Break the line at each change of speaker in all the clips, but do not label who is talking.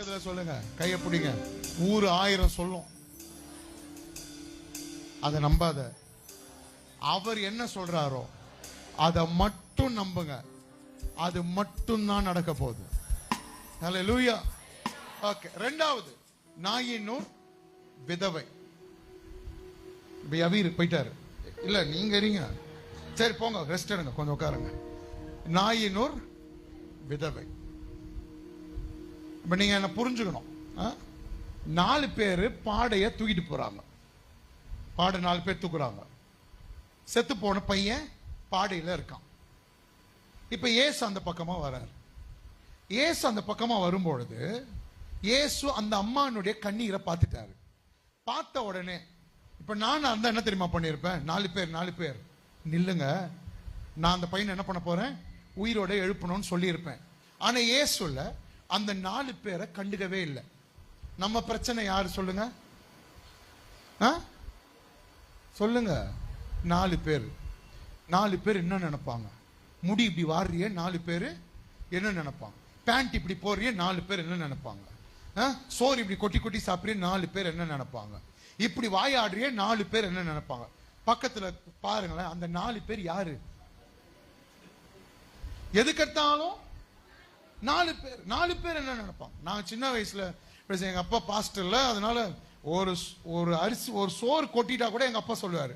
பக்கத்துல சொல்லுங்க, கையை பிடிங்க. ஊரு 1000 சொல்லும், அதை நம்பாத. அவர் என்ன சொல்றாரோ அதை மட்டும் நம்புங்க, அது மட்டும் தான் நடக்க போகுது. ஹல்லேலூயா. ஓகே. ரெண்டாவது, நாயினூர் விதவை. இப்ப யவீர் போயிட்டாரு. இல்ல நீங்க இருங்க, சரி போங்க, ரெஸ்ட் எடுங்க, கொஞ்சம் உட்காருங்க. நாயினூர் விதவை. இப்ப நீங்க என்ன புரிஞ்சுக்கணும். 4 பேர் பாடைய தூக்கிட்டு போறாங்க. பாடை 4 பேர் தூக்குறாங்க. செத்து போன பையன் பாடையில இருக்கான். இப்ப இயேசு அந்த பக்கமா வர்றார். இயேசு அந்த பக்கமா வரும்பொழுது இயேசு அந்த அம்மானுடைய கண்ணீரை பார்த்துட்டாரு. பார்த்த உடனே இப்ப நான் அந்த என்ன தெரியுமா பண்ணிருப்பேன்? 4 பேர் நில்லுங்க, நான் அந்த பையனை என்ன பண்ண போறேன், உயிரோட எழுப்பணும்னு சொல்லியிருப்பேன். ஆனா இயேசுல அந்த 4 பேரை கண்டுக்கவே இல்லை. நம்ம பிரச்சனை யாரு சொல்லுங்க? சொல்லுங்க. 4 பேர் என்ன நினைப்பாங்க? முடி இப்படி வாடுறிய 4 பேர் என்ன நினைப்பாங்க? பேண்ட் இப்படி போறிய 4 பேர் என்ன நினைப்பாங்க? சோறு இப்படி கொட்டி கொட்டி சாப்பிடுறிய 4 பேர் என்ன நினைப்பாங்க? இப்படி வாயாடுறிய 4 பேர் என்ன நினைப்பாங்க? பக்கத்துல பாருங்களேன், அந்த 4 பேர் யாரு? எதுக்கெடுத்தாலும் 4 பேர் என்ன நினைப்பாங்க? நான் சின்ன வயசுல எங்க அப்பா பாஸ்டர்ல, அதனால ஒரு அரிசி ஒரு சோறு கொட்டிட்டா கூட எங்க அப்பா சொல்லுவாரு,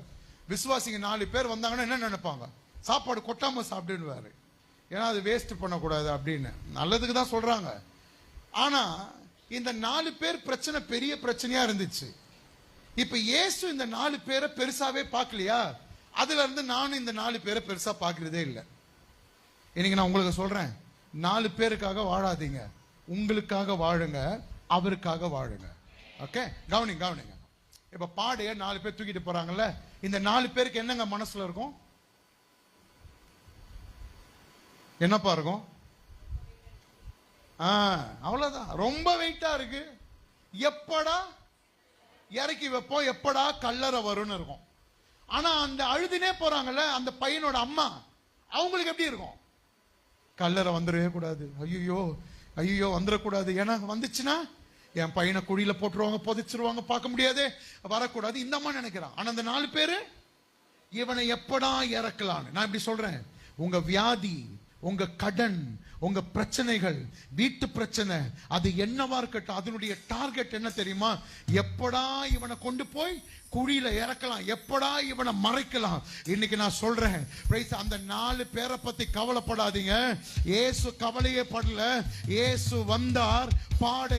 விசுவாசிங்க 4 பேர் வந்தாங்கன்னா என்ன நினைப்பாங்க? சாப்பாடு கொட்டாம சாப்பிடுவாரு, ஏன்னா அது வேஸ்ட் பண்ணக்கூடாது அப்படின்னு. நல்லதுக்கு தான் சொல்றாங்க. ஆனா இந்த 4 பேர் பிரச்சனை பெரிய பிரச்சனையா இருந்துச்சு. இப்ப இயேசு இந்த 4 பேரை பெருசாவே பார்க்கலையா? அதுல இருந்து நானும் இந்த 4 பேரை பெருசா பார்க்கறதே இல்லை. இன்னைக்கு நான் உங்களுக்கு சொல்றேன், 4 பேருக்காக வாழாதீங்க, உங்களுக்காக வாழுங்க, அவருக்காக வாழுங்க. ஓகே, கவனிங்க. இப்ப பாடைய 4 பேர் தூக்கிட்டு போறாங்கல்ல, இந்த 4 பேருக்கு என்னங்க மனசுல இருக்கும்? என்னப்பா இருக்கும்? அவ்வளவுதான். ரொம்ப வெயிட்டா இருக்கு, எப்படா இறக்கி வைப்போம், எப்படா கல்லறை வரும்னு இருக்கும். ஆனா அந்த அழுதுனே போறாங்கல்ல அந்த பையனோட அம்மா, அவங்களுக்கு எப்படி இருக்கும்? கல்லறை வந்துடவே கூடாது, ஐயோ வந்துடக்கூடாது, ஏன்னா வந்துச்சுன்னா என் பையனை குழியில போட்டுருவாங்க, புதைச்சிருவாங்க, பார்க்க முடியாது, வரக்கூடாது, இந்த அம்மா நினைக்கிறான். ஆனா அந்த 4 பேரு இவனை எப்படா இறக்கலான்னு. நான் இப்படி சொல்றேன், உங்க வியாதி, உங்க கடன், உங்க பிரச்சனைகள், வீட்டு பிரச்சனை, அது என்னவா இருக்கட்டும், அதனுடைய டார்கெட் என்ன தெரியுமா? எப்படா இவனை கொண்டு போய் குழியில இறக்கலாம், எப்படா இவனை மறைக்கலாம். இன்னைக்கு நான் சொல்றேன், அந்த 4 பேரை பத்தி கவலைப்படாதீங்க. இயேசு கவலையே படல. இயேசு வந்தார், பாட